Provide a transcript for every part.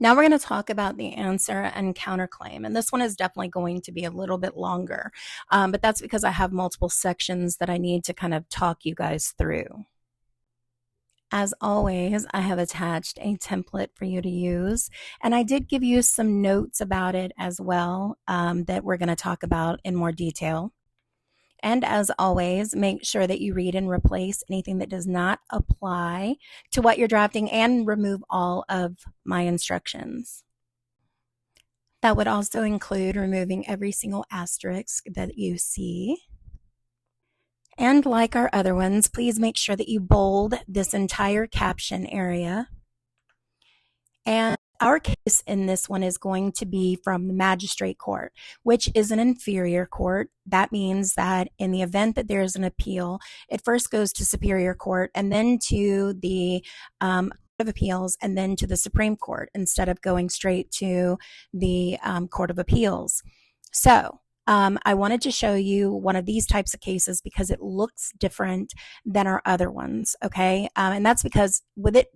Now we're going to talk about the answer and counterclaim. And this one is definitely going to be a little bit longer, but that's because I have multiple sections that I need to kind of talk you guys through. As always, I have attached a template for you to use, and I did give you some notes about it as well that we're going to talk about in more detail. And as always, make sure that you read and replace anything that does not apply to what you're drafting and remove all of my instructions. That would also include removing every single asterisk that you see. And like our other ones, please make sure that you bold this entire caption area. And our case in this one is going to be from the magistrate court, which is an inferior court. That means that in the event that there is an appeal, it first goes to Superior Court and then to the Court of Appeals and then to the Supreme Court instead of going straight to the Court of Appeals. So I wanted to show you one of these types of cases because it looks different than our other ones, okay? And that's because with it,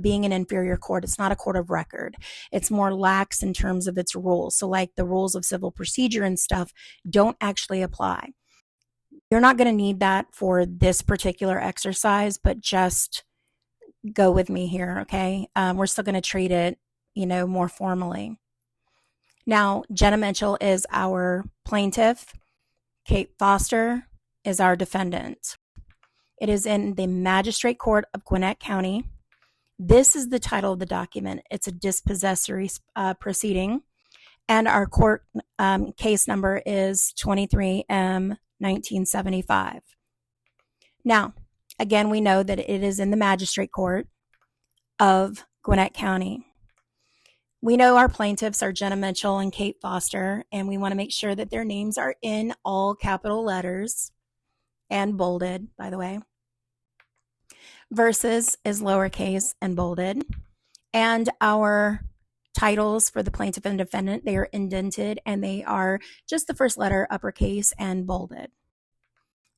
being an inferior court, it's not a court of record. It's more lax in terms of its rules. So like the rules of civil procedure and stuff don't actually apply. You're not going to need that for this particular exercise, but just go with me here, okay? We're still going to treat it, more formally. Now, Jenna Mitchell is our plaintiff. Kate Foster is our defendant. It is in the Magistrate Court of Gwinnett County. This is the title of the document. It's a dispossessory proceeding. And our court case number is 23M 1975. Now, again, we know that it is in the Magistrate Court of Gwinnett County. We know our plaintiffs are Jenna Mitchell and Kate Foster, and we want to make sure that their names are in all capital letters and bolded, by the way. Versus is lowercase and bolded. And our titles for the plaintiff and defendant, they are indented and they are just the first letter uppercase and bolded.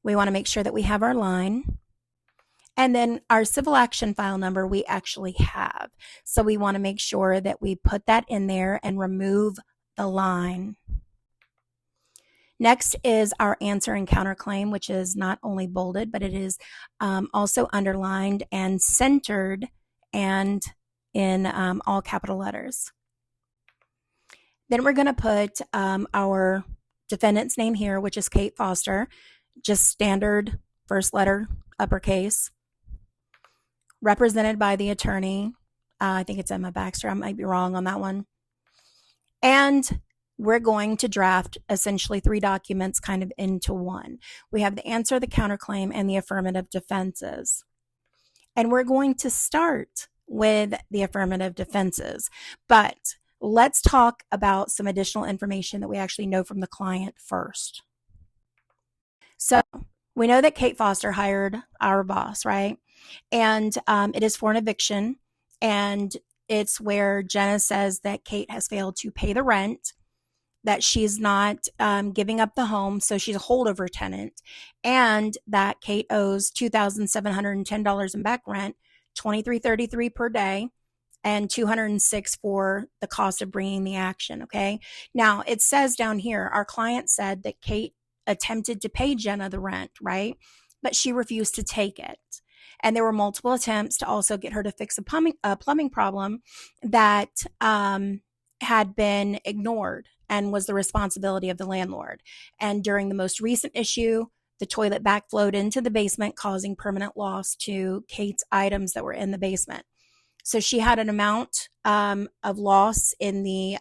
We want to make sure that we have our line. And then our civil action file number we actually have. So we want to make sure that we put that in there and remove the line. Next is our answer and counterclaim, which is not only bolded, but it is also underlined and centered and in all capital letters. Then we're going to put our defendant's name here, which is Kate Foster, just standard first letter uppercase. Represented by the attorney. I think it's Emma Baxter. I might be wrong on that one. And we're going to draft essentially 3 documents kind of into one. We have the answer, the counterclaim, and the affirmative defenses. And we're going to start with the affirmative defenses. But let's talk about some additional information that we actually know from the client first. So we know that Kate Foster hired our boss, right? And it is for an eviction, and it's where Jenna says that Kate has failed to pay the rent, that she's not giving up the home, so she's a holdover tenant, and that Kate owes $2,710 in back rent, $23.33 per day, and $206 for the cost of bringing the action, okay? Now, it says down here, our client said that Kate attempted to pay Jenna the rent, right? But she refused to take it. And there were multiple attempts to also get her to fix a plumbing problem that had been ignored and was the responsibility of the landlord. And during the most recent issue, the toilet backflowed into the basement, causing permanent loss to Kate's items that were in the basement. So she had an amount of loss in the,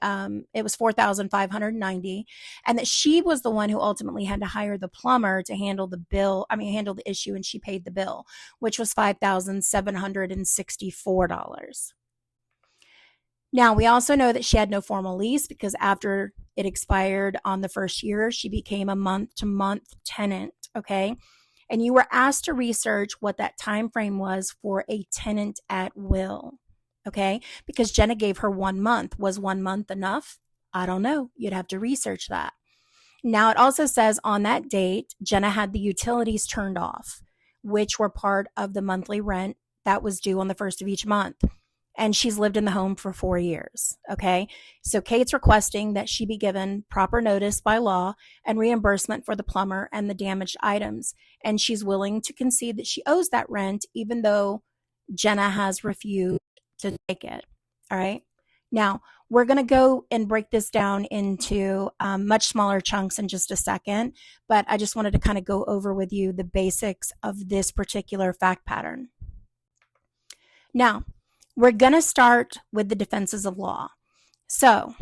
it was $4,590, and that she was the one who ultimately had to hire the plumber to handle handle the issue, and she paid the bill, which was $5,764. Now, we also know that she had no formal lease because after it expired on the first year, she became a month-to-month tenant, okay? And you were asked to research what that time frame was for a tenant at will, okay? Because Jenna gave her 1 month. Was 1 month enough? I don't know. You'd have to research that. Now, it also says on that date, Jenna had the utilities turned off, which were part of the monthly rent that was due on the first of each month. and she's lived in the home for 4 years. Okay. So Kate's requesting that she be given proper notice by law and reimbursement for the plumber and the damaged items. And she's willing to concede that she owes that rent, even though Jenna has refused to take it. All right. Now, we're going to go and break this down into much smaller chunks in just a second, but I just wanted to kind of go over with you the basics of this particular fact pattern. Now, we're going to start with the defenses of law. So,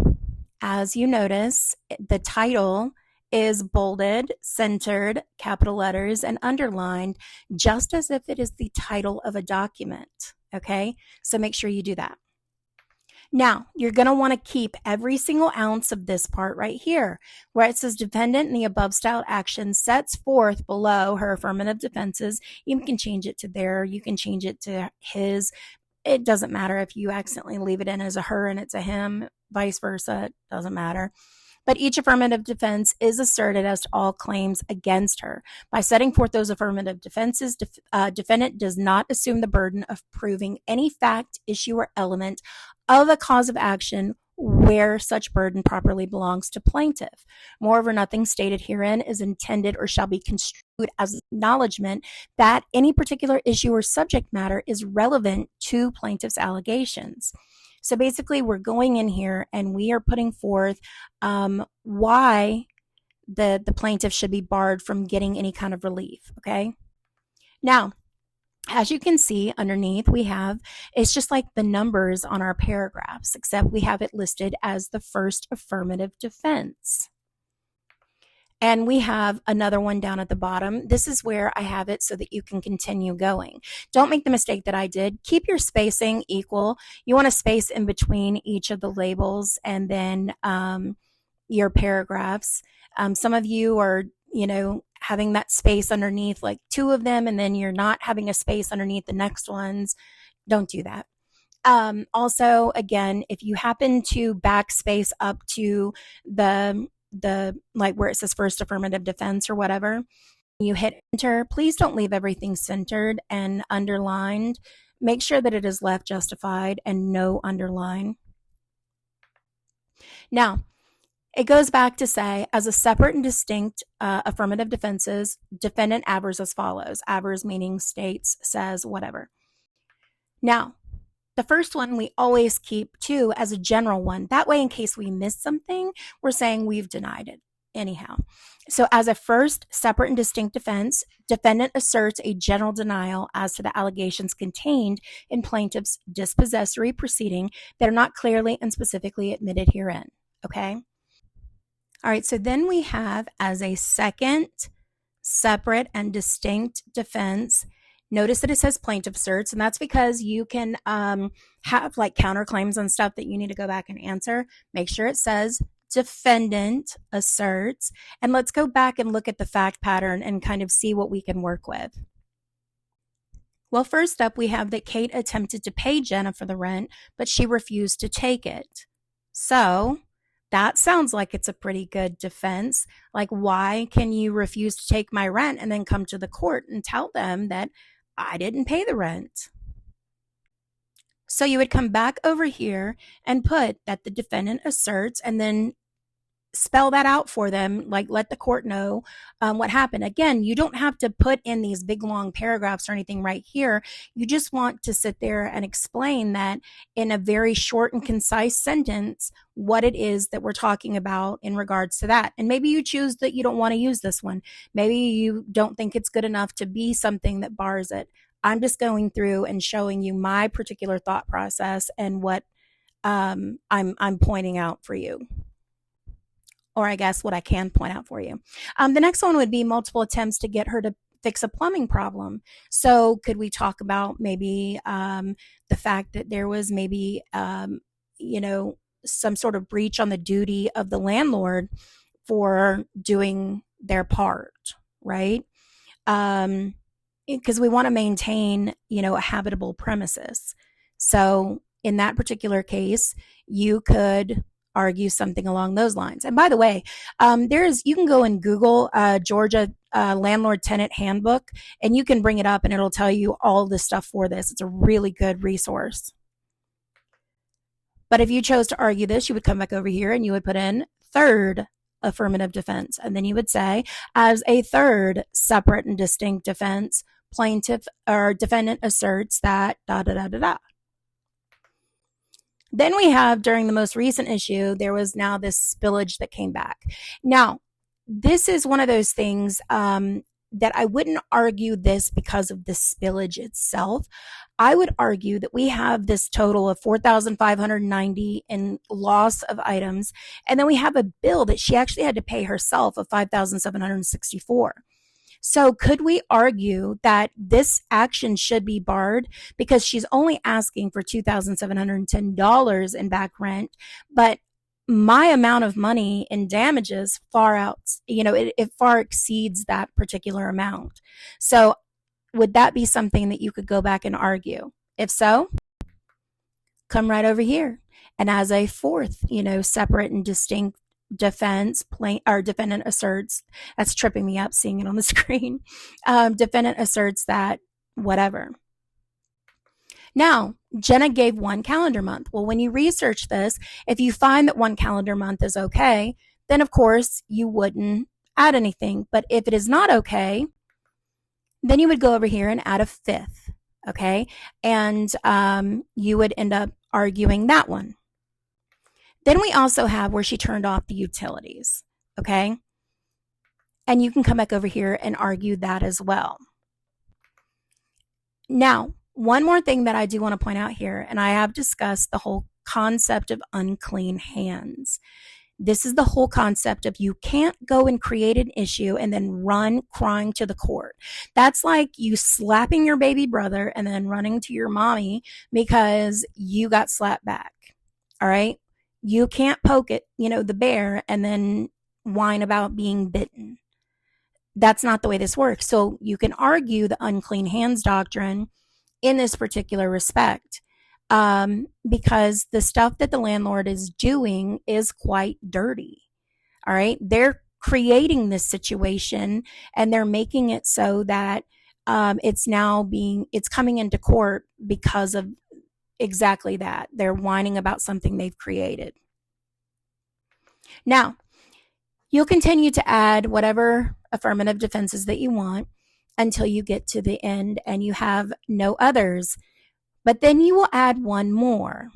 as you notice, the title is bolded, centered, capital letters, and underlined, just as if it is the title of a document. Okay, so make sure you do that. Now, you're going to want to keep every single ounce of this part right here, where it says defendant in the above styled action sets forth below her affirmative defenses. You can change it to their, you can change it to his. It doesn't matter if you accidentally leave it in as a her and it's a him, vice versa, it doesn't matter. But each affirmative defense is asserted as to all claims against her. By setting forth those affirmative defenses, defendant does not assume the burden of proving any fact, issue, or element of a cause of action where such burden properly belongs to plaintiff. Moreover, nothing stated herein is intended or shall be construed as acknowledgement that any particular issue or subject matter is relevant to plaintiff's allegations. So basically, we're going in here and we are putting forth why the plaintiff should be barred from getting any kind of relief, okay? Now, as you can see underneath, we have, it's just like the numbers on our paragraphs, except we have it listed as the first affirmative defense. And we have another one down at the bottom. This is where I have it so that you can continue going. Don't make the mistake that I did. Keep your spacing equal. You want to space in between each of the labels and then your paragraphs. Some of you are, having that space underneath like 2 of them, and then you're not having a space underneath the next ones. Don't do that. Also, again, if you happen to backspace up to the like where it says first affirmative defense or whatever, you hit enter, please don't leave everything centered and underlined. Make sure that it is left justified and no underline. Now, it goes back to say, as a separate and distinct affirmative defenses, defendant avers as follows. Avers meaning states, says, whatever. Now, the first one we always keep too as a general one. That way, in case we miss something, we're saying we've denied it anyhow. So as a first separate and distinct defense, defendant asserts a general denial as to the allegations contained in plaintiff's dispossessory proceeding that are not clearly and specifically admitted herein. Okay? All right, so then we have as a second separate and distinct defense, notice that it says plaintiff asserts, and that's because you can have like counterclaims and stuff that you need to go back and answer. Make sure it says defendant asserts, and let's go back and look at the fact pattern and kind of see what we can work with. Well, first up, we have that Kate attempted to pay Jenna for the rent, but she refused to take it. So that sounds like it's a pretty good defense. Like, why can you refuse to take my rent and then come to the court and tell them that I didn't pay the rent? So you would come back over here and put that the defendant asserts and then spell that out for them, like let the court know what happened. Again, you don't have to put in these big long paragraphs or anything right here. You just want to sit there and explain that in a very short and concise sentence what it is that we're talking about in regards to that. And maybe you choose that you don't want to use this one. Maybe you don't think it's good enough to be something that bars it. I'm just going through and showing you my particular thought process and what I'm pointing out for you. Or I guess what I can point out for you. The next one would be multiple attempts to get her to fix a plumbing problem. So could we talk about maybe the fact that there was maybe, some sort of breach on the duty of the landlord for doing their part, right? Because we want to maintain, a habitable premises. So in that particular case, you could argue something along those lines. And by the way, you can go and Google Georgia Landlord Tenant Handbook, and you can bring it up and it'll tell you all the stuff for this. It's a really good resource. But if you chose to argue this, you would come back over here and you would put in third affirmative defense. And then you would say, as a third separate and distinct defense, plaintiff or defendant asserts that da da da da da. Then we have, during the most recent issue, there was now this spillage that came back. Now, this is one of those things that I wouldn't argue this because of the spillage itself. I would argue that we have this total of $4,590 in loss of items, and then we have a bill that she actually had to pay herself of $5,764. So could we argue that this action should be barred because she's only asking for $2,710 in back rent, but my amount of money in damages far out, it far exceeds that particular amount. So would that be something that you could go back and argue? If so, come right over here. And as a fourth, separate and distinct defense, defendant asserts, that's tripping me up seeing it on the screen. Defendant asserts that whatever. Now, Jenna gave 1 calendar month. Well, when you research this, if you find that 1 calendar month is okay, then of course you wouldn't add anything. But if it is not okay, then you would go over here and add a 5th, okay? And you would end up arguing that one. Then we also have where she turned off the utilities, okay? And you can come back over here and argue that as well. Now, one more thing that I do want to point out here, and I have discussed the whole concept of unclean hands. This is the whole concept of you can't go and create an issue and then run crying to the court. That's like you slapping your baby brother and then running to your mommy because you got slapped back. All right? You can't poke it, the bear, and then whine about being bitten. That's not the way this works. So you can argue the unclean hands doctrine in this particular respect, because the stuff that the landlord is doing is quite dirty. All right. They're creating this situation and they're making it so that it's coming into court because of exactly that. They're whining about something they've created. Now, you'll continue to add whatever affirmative defenses that you want until you get to the end and you have no others. But then you will add one more.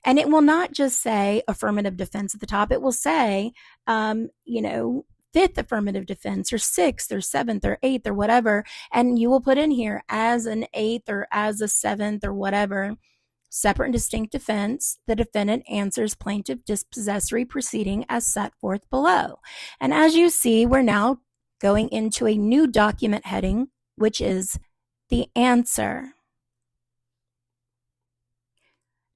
And it will not just say affirmative defense at the top. It will say, 5th affirmative defense or 6th or 7th or 8th or whatever. And you will put in here as an 8th or as a 7th or whatever. Separate and distinct defense, the defendant answers plaintiff dispossessory proceeding as set forth below. And as you see, we're now going into a new document heading, which is the answer.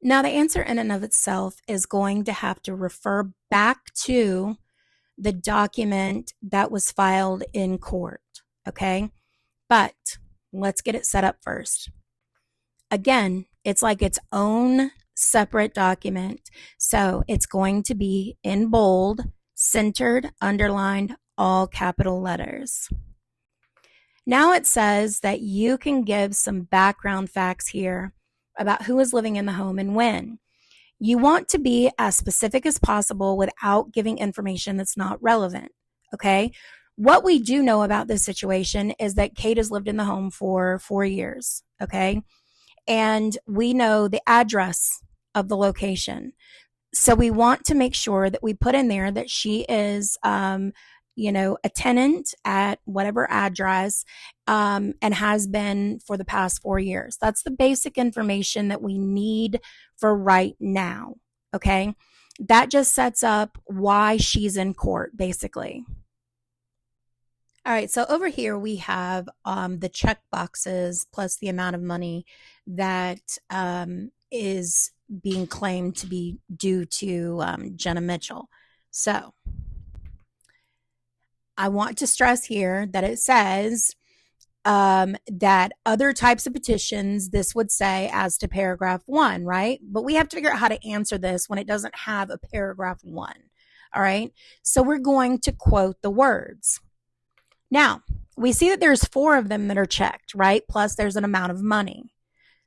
Now, the answer in and of itself is going to have to refer back to the document that was filed in court, okay? But let's get it set up first. Again, it's like its own separate document. So it's going to be in bold, centered, underlined, all capital letters. Now it says that you can give some background facts here about who is living in the home and when. You want to be as specific as possible without giving information that's not relevant, okay? What we do know about this situation is that Kate has lived in the home for 4 years, okay? And we know the address of the location. So we want to make sure that we put in there that she is, a tenant at whatever address, and has been for the past 4 years. That's the basic information that we need for right now. Okay. That just sets up why she's in court, basically. All right, so over here we have the check boxes plus the amount of money that is being claimed to be due to Jenna Mitchell. So I want to stress here that it says that other types of petitions, this would say as to paragraph 1, right? But we have to figure out how to answer this when it doesn't have a paragraph 1. All right, so we're going to quote the words. Now, we see that there's 4 of them that are checked, right? Plus there's an amount of money.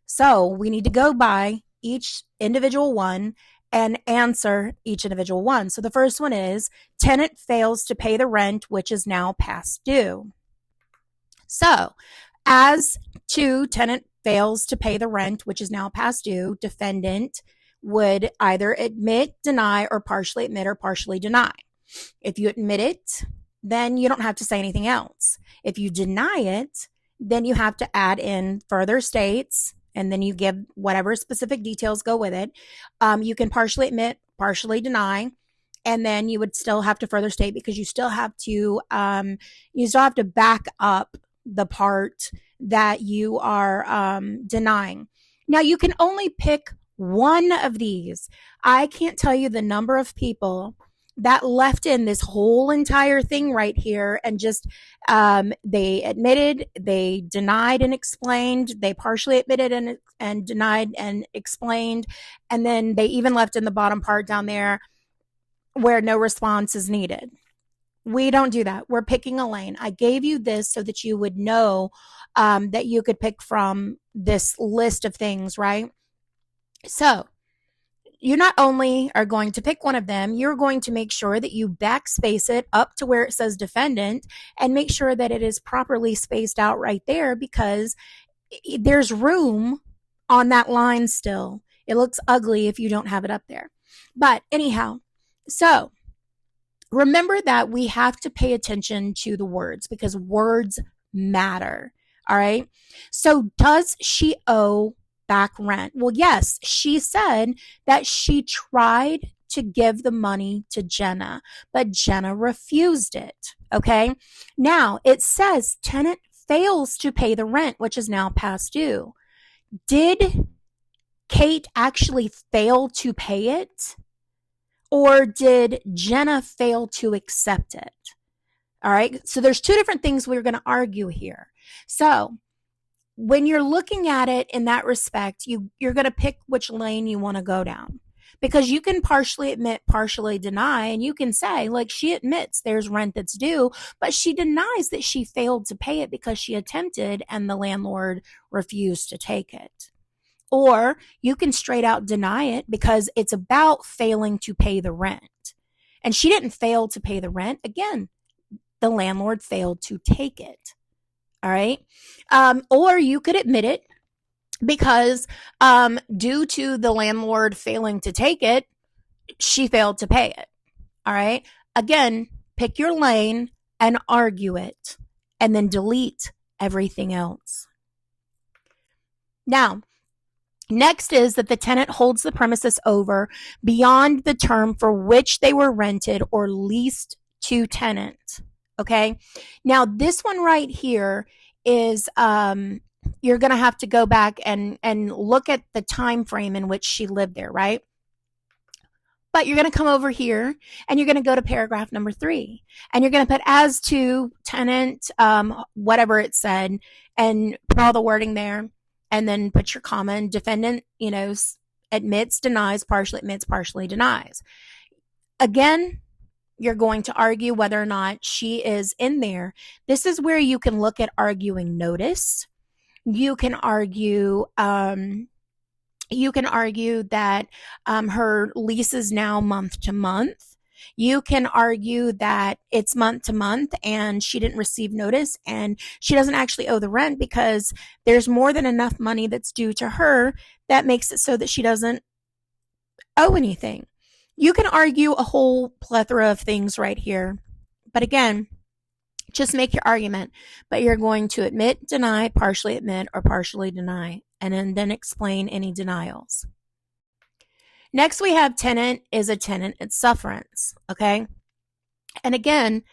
So we need to go by each individual one and answer each individual one. So the first one is tenant fails to pay the rent, which is now past due. So as to tenant fails to pay the rent, which is now past due, defendant would either admit, deny, or partially admit or partially deny. If you admit it, then you don't have to say anything else. If you deny it, then you have to add in further states, and then you give whatever specific details go with it. You can partially admit, partially deny, and then you would still have to further state because you still have to back up the part that you are denying. Now, you can only pick one of these. I can't tell you the number of people that left in this whole entire thing right here and just they admitted, they denied and explained, they partially admitted and denied and explained, and then they even left in the bottom part down there where no response is needed. We don't do that. We're picking a lane. I gave you this so that you would know that you could pick from this list of things, right? So you not only are going to pick one of them, you're going to make sure that you backspace it up to where it says defendant and make sure that it is properly spaced out right there because there's room on that line still. It looks ugly if you don't have it up there. But anyhow, so remember that we have to pay attention to the words because words matter. All right. So does she owe back rent? Well, yes, she said that she tried to give the money to Jenna, but Jenna refused it. Okay. Now it says tenant fails to pay the rent, which is now past due. Did Kate actually fail to pay it? Or did Jenna fail to accept it? All right. So there's two different things we're going to argue here. So when you're looking at it in that respect, you're going to pick which lane you want to go down because you can partially admit, partially deny, and you can say, like, she admits there's rent that's due, but she denies that she failed to pay it because she attempted and the landlord refused to take it. Or you can straight out deny it because it's about failing to pay the rent. And she didn't fail to pay the rent. Again, the landlord failed to take it. All right. Or you could admit it because due to the landlord failing to take it, she failed to pay it. All right. Again, pick your lane and argue it and then delete everything else. Now, next is that the tenant holds the premises over beyond the term for which they were rented or leased to tenant. Okay. Now this one right here is, you're going to have to go back and look at the time frame in which she lived there, right? But you're going to come over here and you're going to go to paragraph number 3 and you're going to put as to tenant, whatever it said, and put all the wording there and then put your comma and defendant, admits, denies, partially admits, partially denies. Again, you're going to argue whether or not she is in there. This is where you can look at arguing notice. You can argue that her lease is now month to month. You can argue that it's month to month and she didn't receive notice and she doesn't actually owe the rent because there's more than enough money that's due to her that makes it so that she doesn't owe anything. You can argue a whole plethora of things right here. But again, just make your argument. But you're going to admit, deny, partially admit, or partially deny, and then explain any denials. Next, we have tenant is a tenant at sufferance. Okay. And again,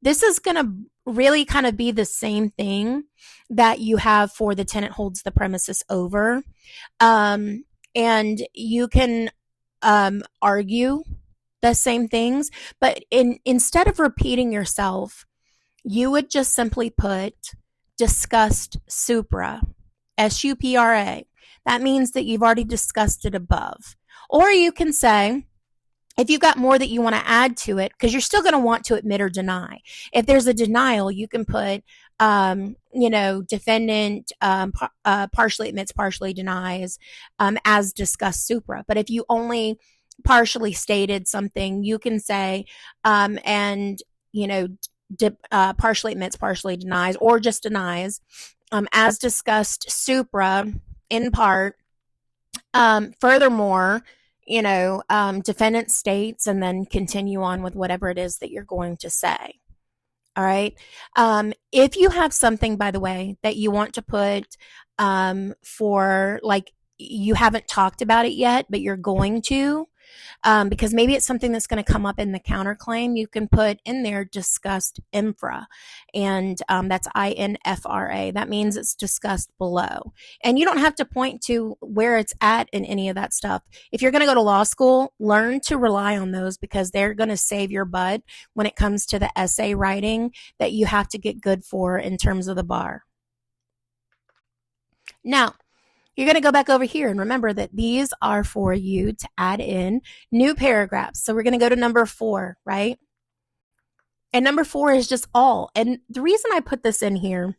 this is going to really kind of be the same thing that you have for the tenant holds the premises over. And you can argue the same things, but instead of repeating yourself, you would just simply put discussed supra, SUPRA. That means that you've already discussed it above. Or you can say, If you've got more that you want to add to it, because you're still going to want to admit or deny. If there's a denial, you can put, defendant partially admits, partially denies, as discussed supra. But if you only partially stated something, you can say, partially admits, partially denies, or just denies, as discussed supra in part. Furthermore, defendant states, and then continue on with whatever it is that you're going to say. All right. If you have something, by the way, that you want to put for, like, you haven't talked about it yet, but you're going to, because maybe it's something that's going to come up in the counterclaim, you can put in there discussed infra, and that's INFRA. That means it's discussed below. And you don't have to point to where it's at in any of that stuff. If you're going to go to law school, learn to rely on those, because they're going to save your butt when it comes to the essay writing that you have to get good for in terms of the bar. Now, you're going to go back over here and remember that these are for you to add in new paragraphs. So we're going to go to number 4, right? And number 4 is just all. And the reason I put this in here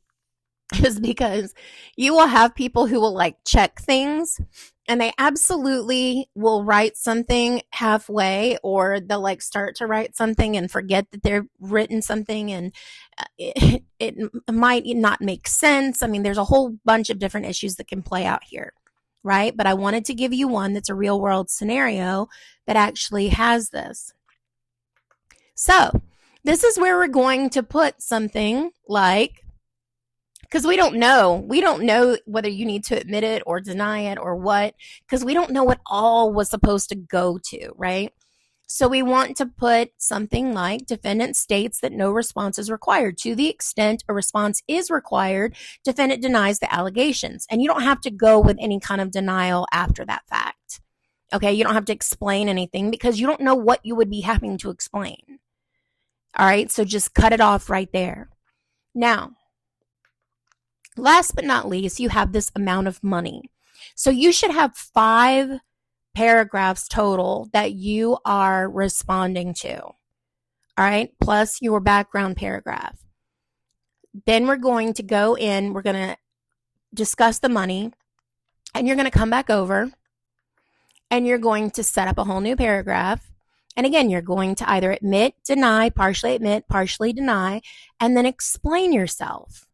is because you will have people who will like check things, and they absolutely will write something halfway, or they'll like start to write something and forget that they've written something, and it might not make sense. I mean, there's a whole bunch of different issues that can play out here, right? But I wanted to give you one that's a real world scenario that actually has this. So this is where we're going to put something like, because we don't know whether you need to admit it or deny it or what, because we don't know what all was supposed to go to, right? So we want to put something like, defendant states that no response is required. To the extent a response is required, defendant denies the allegations. And you don't have to go with any kind of denial after that fact. Okay, you don't have to explain anything, because you don't know what you would be having to explain. All right, so just cut it off right there. Now, last but not least, you have this amount of money. So you should have 5 paragraphs total that you are responding to. All right, plus your background paragraph. Then we're going to go in, we're going to discuss the money, and you're going to come back over and you're going to set up a whole new paragraph. And again, you're going to either admit, deny, partially deny, and then explain yourself.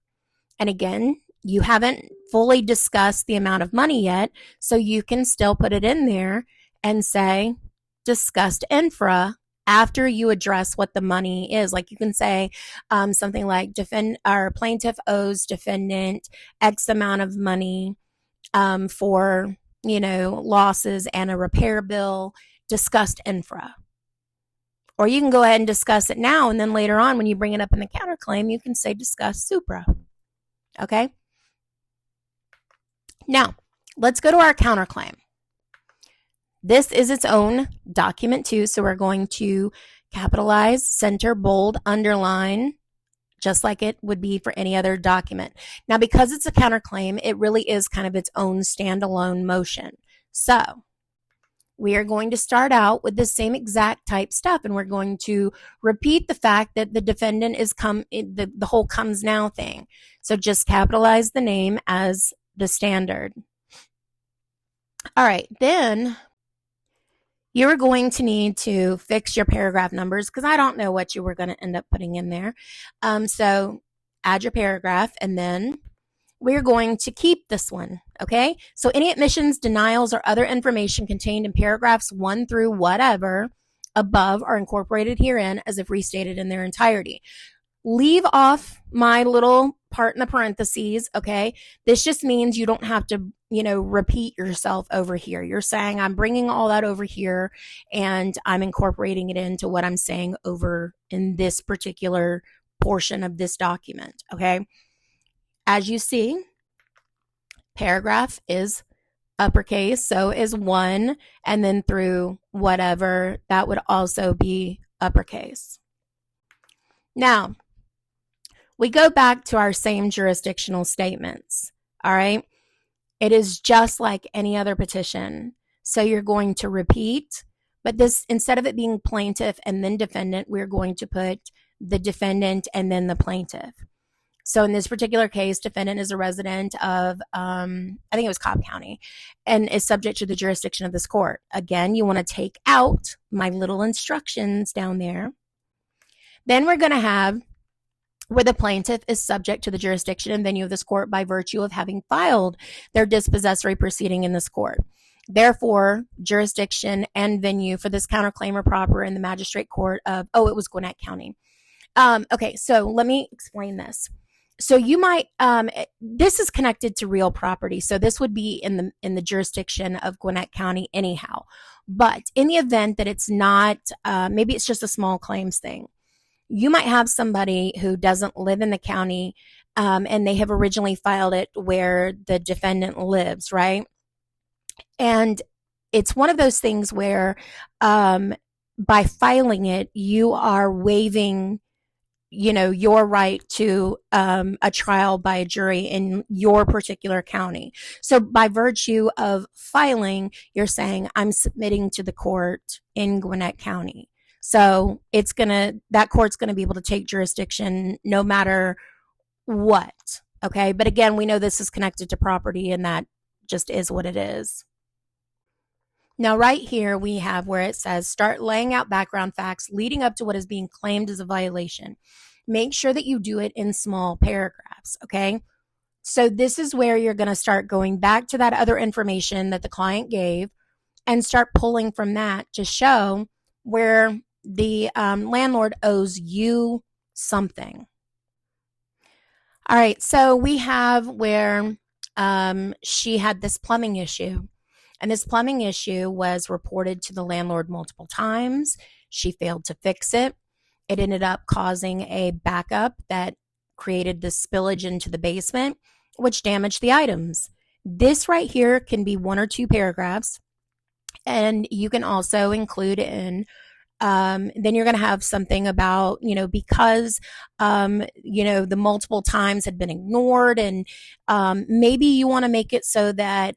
And again, you haven't fully discussed the amount of money yet, so you can still put it in there and say, discussed infra, after you address what the money is. Like you can say something like, plaintiff owes defendant X amount of money for, losses and a repair bill, discussed infra. Or you can go ahead and discuss it now, and then later on when you bring it up in the counterclaim, you can say discuss supra. Okay? Now, let's go to our counterclaim. This is its own document too, so we're going to capitalize, center, bold, underline, just like it would be for any other document. Now, because it's a counterclaim, it really is kind of its own standalone motion. So we are going to start out with the same exact type stuff, and we're going to repeat the fact that the defendant is the whole comes now thing. So just capitalize the name as the standard. All right, then you're going to need to fix your paragraph numbers, because I don't know what you were going to end up putting in there. So add your paragraph, and then we're going to keep this one, okay? So any admissions, denials, or other information contained in paragraphs 1 through whatever above are incorporated herein as if restated in their entirety. Leave off my little part in the parentheses, okay? This just means you don't have to, repeat yourself over here. You're saying, I'm bringing all that over here, and I'm incorporating it into what I'm saying over in this particular portion of this document, okay? As you see, paragraph is uppercase, so is 1, and then through whatever, that would also be uppercase. Now, we go back to our same jurisdictional statements, all right? It is just like any other petition. So you're going to repeat But this, instead of it being plaintiff and then defendant, we're going to put the defendant and then the plaintiff. So in this particular case, defendant is a resident of, I think it was Cobb County, and is subject to the jurisdiction of this court. Again, you want to take out my little instructions down there. Then we're going to have where the plaintiff is subject to the jurisdiction and venue of this court by virtue of having filed their dispossessory proceeding in this court. Therefore, jurisdiction and venue for this counterclaim are proper in the magistrate court of, it was Gwinnett County. Okay, so let me explain this. So you might, this is connected to real property. So this would be in the jurisdiction of Gwinnett County anyhow. But in the event that it's not, maybe it's just a small claims thing. You might have somebody who doesn't live in the county, and they have originally filed it where the defendant lives, right? And it's one of those things where, by filing it, you are waiving, your right to a trial by a jury in your particular county. So by virtue of filing, you're saying, I'm submitting to the court in Gwinnett County. So that court's going to be able to take jurisdiction no matter what. Okay. But again, we know this is connected to property, and that just is what it is. Now, right here, we have where it says, start laying out background facts leading up to what is being claimed as a violation. Make sure that you do it in small paragraphs, okay? So this is where you're going to start going back to that other information that the client gave and start pulling from that to show where the landlord owes you something. All right, so we have where she had this plumbing issue. And this plumbing issue was reported to the landlord multiple times. She failed to fix it. It ended up causing a backup that created the spillage into the basement, which damaged the items. This right here can be 1 or 2 paragraphs. And you can also include in, then you're going to have something about, because, the multiple times had been ignored, and maybe you want to make it so that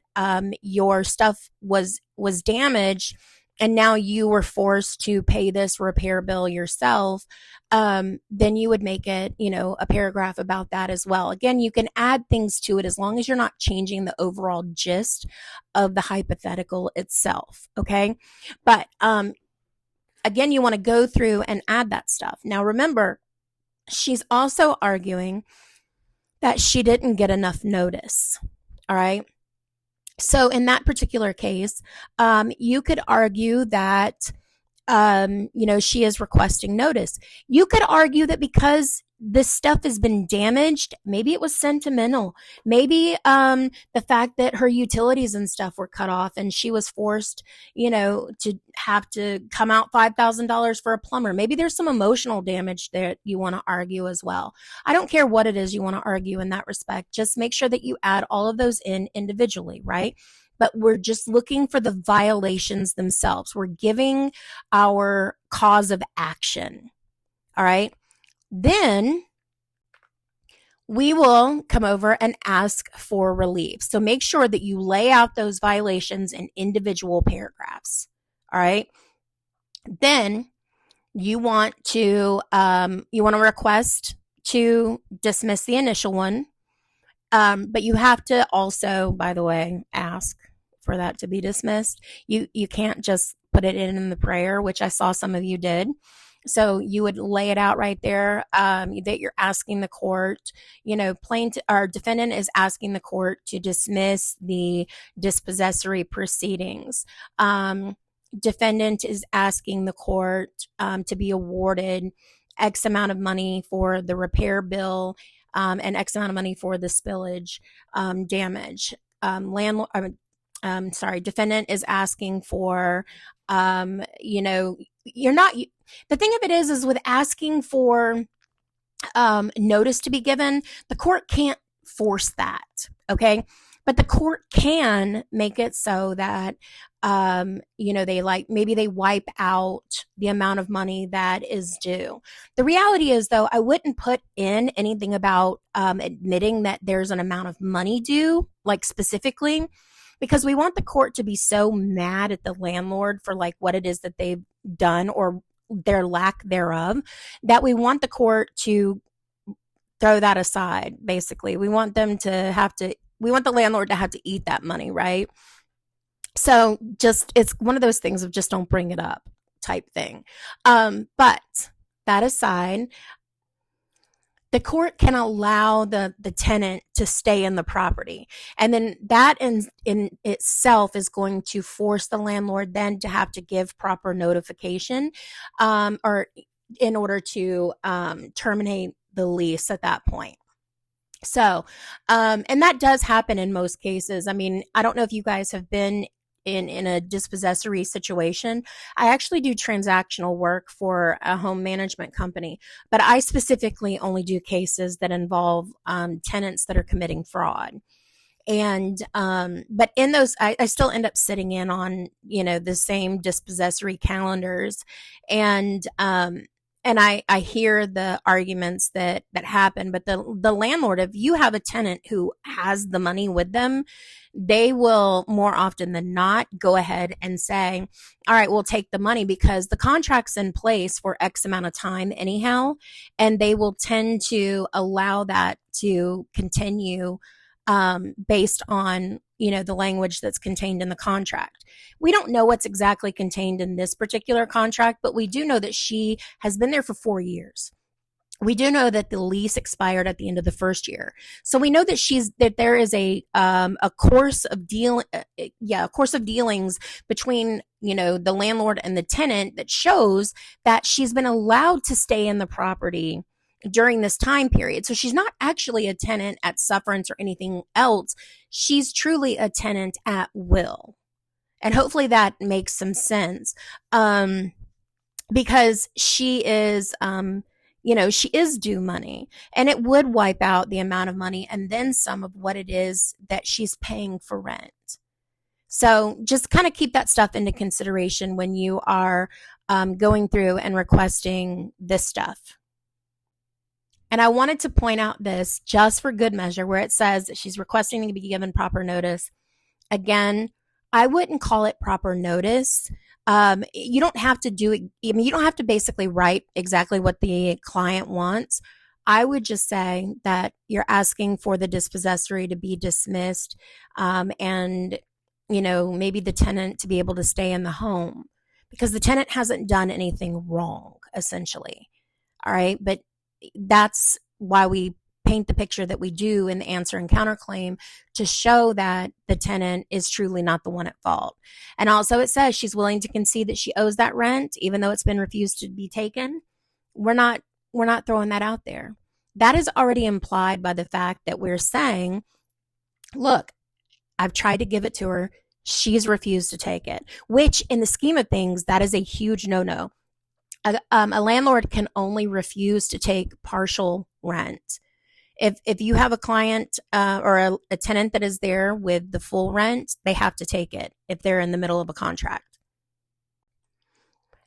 your stuff was damaged, and now you were forced to pay this repair bill yourself. Then you would make it, a paragraph about that as well. Again, you can add things to it as long as you're not changing the overall gist of the hypothetical itself. Okay. But, again, you want to go through and add that stuff. Now, remember, she's also arguing that she didn't get enough notice. All right. So in that particular case, you could argue that, she is requesting notice. You could argue that because this stuff has been damaged, maybe it was sentimental. Maybe the fact that her utilities and stuff were cut off and she was forced, to have to come out $5,000 for a plumber. Maybe there's some emotional damage that you want to argue as well. I don't care what it is you want to argue in that respect. Just make sure that you add all of those in individually, right? But we're just looking for the violations themselves. We're giving our cause of action. All right. Then we will come over and ask for relief. So make sure that you lay out those violations in individual paragraphs. All right. Then you want to request to dismiss the initial one. But you have to also, by the way, ask for that to be dismissed. You can't just put it in the prayer, which I saw some of you did. So you would lay it out right there, that you're asking the court, defendant is asking the court to dismiss the dispossessory proceedings. Defendant is asking the court to be awarded X amount of money for the repair bill, and X amount of money for the spillage damage. Defendant is asking for, the thing of it is with asking for notice to be given, the court can't force that, okay? But the court can make it so that, maybe they wipe out the amount of money that is due. The reality is, though, I wouldn't put in anything about admitting that there's an amount of money due, like specifically, because we want the court to be so mad at the landlord for like what it is that they've done or their lack thereof, that we want the court to throw that aside. Basically, we want them to have to, we want the landlord to have to eat that money, right? So just, it's one of those things of just don't bring it up type thing. But that aside, the court can allow the tenant to stay in the property. And then that in itself is going to force the landlord then to have to give proper notification, or in order to terminate the lease at that point. So, and that does happen in most cases. I mean, I don't know if you guys have been in a dispossessory situation. I actually do transactional work for a home management company, but I specifically only do cases that involve tenants that are committing fraud. And but in those, I still end up sitting in on, you know, the same dispossessory calendars. And I hear the arguments that happen, but the landlord, if you have a tenant who has the money with them, they will more often than not go ahead and say, all right, we'll take the money because the contract's in place for X amount of time anyhow. And they will tend to allow that to continue based on, you know, the language that's contained in the contract. We don't know what's exactly contained in this particular contract, but we do know that she has been there for 4 years. We do know that the lease expired at the end of the first year. So we know that there is a course of dealings between, you know, the landlord and the tenant that shows that she's been allowed to stay in the property during this time period. So she's not actually a tenant at sufferance or anything else. She's truly a tenant at will. And hopefully that makes some sense. Because she is, you know, she is due money, and it would wipe out the amount of money and then some of what it is that she's paying for rent. So just kind of keep that stuff into consideration when you are going through and requesting this stuff. And I wanted to point out this just for good measure, where it says that she's requesting to be given proper notice. Again, I wouldn't call it proper notice. You don't have to do it. I mean, you don't have to basically write exactly what the client wants. I would just say that you're asking for the dispossessory to be dismissed, and, you know, maybe the tenant to be able to stay in the home because the tenant hasn't done anything wrong, essentially. All right. But that's why we paint the picture that we do in the answer and counterclaim, to show that the tenant is truly not the one at fault. And also it says she's willing to concede that she owes that rent, even though it's been refused to be taken. We're not throwing that out there. That is already implied by the fact that we're saying, look, I've tried to give it to her. She's refused to take it, which in the scheme of things, that is a huge no-no. A landlord can only refuse to take partial rent. If you have a client or a tenant that is there with the full rent, they have to take it if they're in the middle of a contract.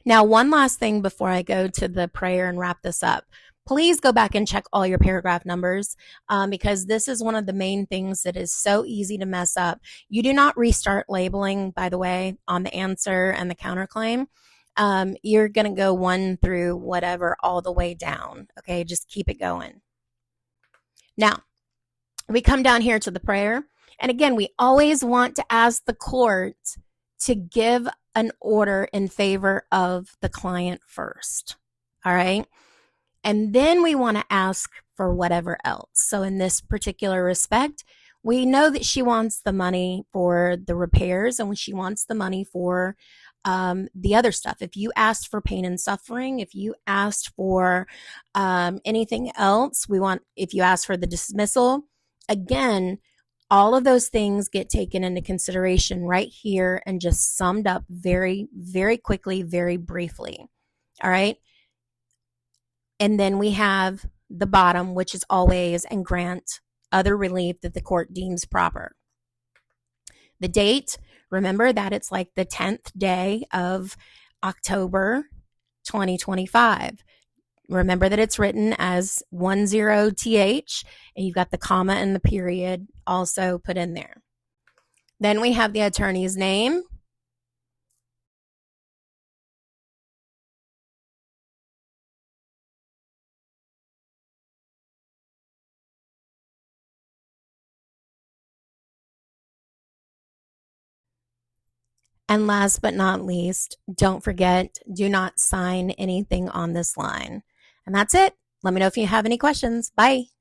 Now, one last thing before I go to the prayer and wrap this up. Please go back and check all your paragraph numbers, because this is one of the main things that is so easy to mess up. You do not restart labeling, by the way, on the answer and the counterclaim. You're going to go 1 through whatever all the way down. Okay, just keep it going. Now, we come down here to the prayer. And again, we always want to ask the court to give an order in favor of the client first. All right. And then we want to ask for whatever else. So in this particular respect, we know that she wants the money for the repairs, and she wants the money for the other stuff. If you asked for pain and suffering, if you asked for anything else, if you asked for the dismissal, again, all of those things get taken into consideration right here and just summed up very, very quickly, very briefly. All right. And then we have the bottom, which is always and grant other relief that the court deems proper. The date, remember that it's like the 10th day of October 2025. Remember that it's written as 10th, and you've got the comma and the period also put in there. Then we have the attorney's name. And last but not least, don't forget, do not sign anything on this line. And that's it. Let me know if you have any questions. Bye.